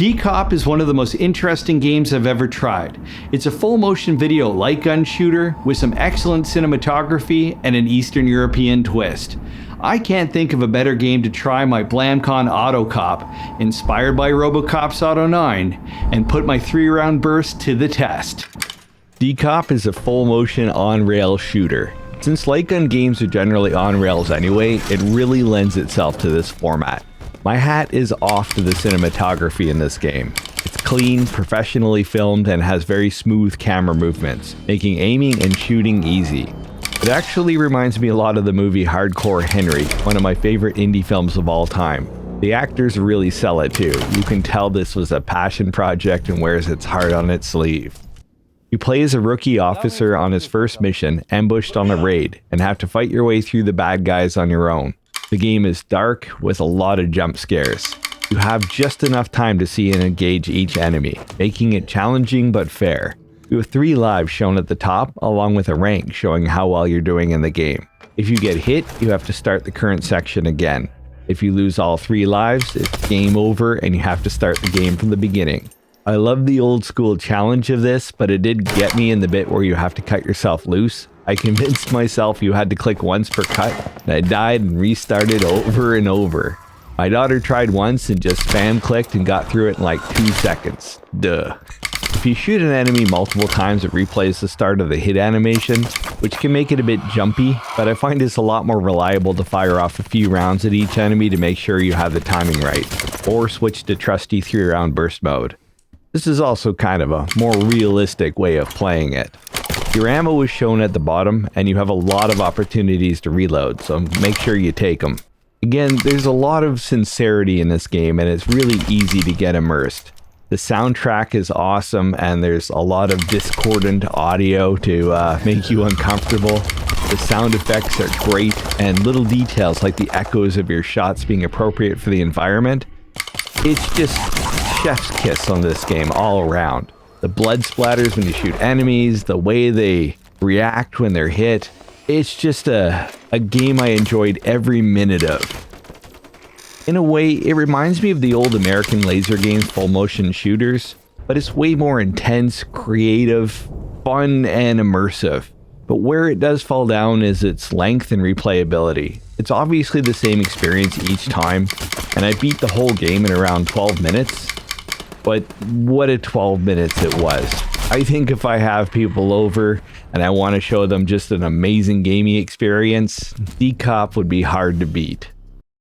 DCOP is one of the most interesting games I've ever tried. It's a full motion video light gun shooter with some excellent cinematography and an Eastern European twist. I can't think of a better game to try my Blamcon Auto Cop, inspired by RoboCop's Auto 9, and put my 3-round burst to the test. DCOP is a full motion on-rail shooter. Since light gun games are generally on rails anyway, it really lends itself to this format. My hat is off to the cinematography in this game. It's clean, professionally filmed, and has very smooth camera movements, making aiming and shooting easy. It actually reminds me a lot of the movie Hardcore Henry, one of my favorite indie films of all time. The actors really sell it too. You can tell this was a passion project and wears its heart on its sleeve. You play as a rookie officer on his first mission, ambushed on a raid, and have to fight your way through the bad guys on your own. The game is dark, with a lot of jump scares. You have just enough time to see and engage each enemy, making it challenging but fair. You have 3 lives shown at the top, along with a rank showing how well you're doing in the game. If you get hit, you have to start the current section again. If you lose all 3 lives, it's game over and you have to start the game from the beginning. I love the old school challenge of this, but it did get me in the bit where you have to cut yourself loose. I convinced myself you had to click once per cut, and I died and restarted over and over. My daughter tried once and just spam clicked and got through it in like 2 seconds. Duh. If you shoot an enemy multiple times, it replays the start of the hit animation, which can make it a bit jumpy, but I find it's a lot more reliable to fire off a few rounds at each enemy to make sure you have the timing right, or switch to trusty 3-round burst mode. This is also kind of a more realistic way of playing it. Your ammo is shown at the bottom, and you have a lot of opportunities to reload, so make sure you take them. Again, there's a lot of sincerity in this game, and it's really easy to get immersed. The soundtrack is awesome, and there's a lot of discordant audio to make you uncomfortable. The sound effects are great, and little details like the echoes of your shots being appropriate for the environment. It's just chef's kiss on this game all around. The blood splatters when you shoot enemies, the way they react when they're hit. It's just a game I enjoyed every minute of. In a way, it reminds me of the old American laser games full motion shooters, but it's way more intense, creative, fun, and immersive. But where it does fall down is its length and replayability. It's obviously the same experience each time, and I beat the whole game in around 12 minutes. But what a 12 minutes it was. I think if I have people over and I want to show them just an amazing gaming experience, DCOP would be hard to beat.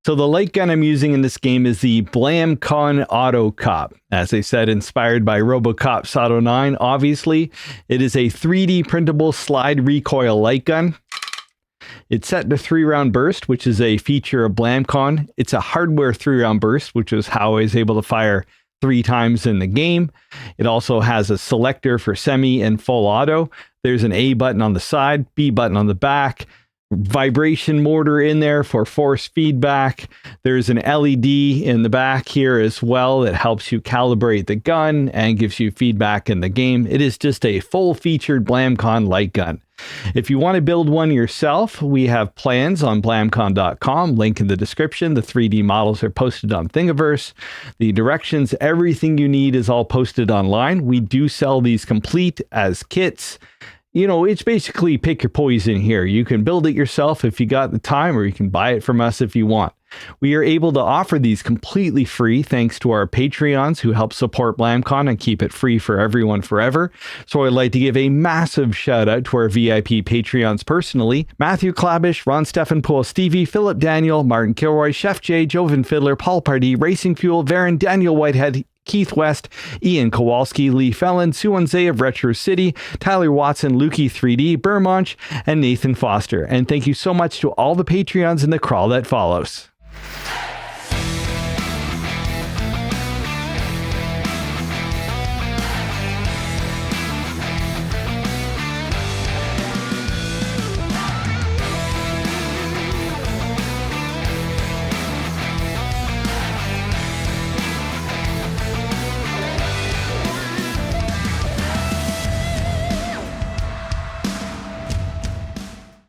So the light gun I'm using in this game is the Blamcon Auto Cop. As I said, inspired by RoboCop's Auto 9, obviously. It is a 3D printable slide recoil light gun. It's set to 3-round burst, which is a feature of Blamcon. It's a hardware 3-round burst, which is how I was able to fire 3 times in the game. It also has a selector for semi and full auto. There's an A button on the side, B button on the back, vibration mortar in there for force feedback. There's an LED in the back here as well that helps you calibrate the gun and gives you feedback in the game. It is just a full-featured Blamcon light gun. If you want to build one yourself, we have plans on Blamcon.com, link in the description. The 3D models are posted on Thingiverse. The directions, everything you need is all posted online. We do sell these complete as kits. You know, it's basically pick your poison here. You can build it yourself if you got the time, or you can buy it from us if you want. We are able to offer these completely free thanks to our Patreons who help support Blamcon and keep it free for everyone forever. So I'd like to give a massive shout out to our VIP Patreons personally: Matthew Klabish, Ron Steffenpool, Stevie, Philip Daniel, Martin Kilroy, Chef J, Joven Fiddler, Paul Pardee, Racing Fuel, Varen, Daniel Whitehead, Keith West, Ian Kowalski, Lee Fellon, Suanze of Retro City, Tyler Watson, Lukey 3D, Burmonch, and Nathan Foster. And thank you so much to all the Patreons in the crawl that follows.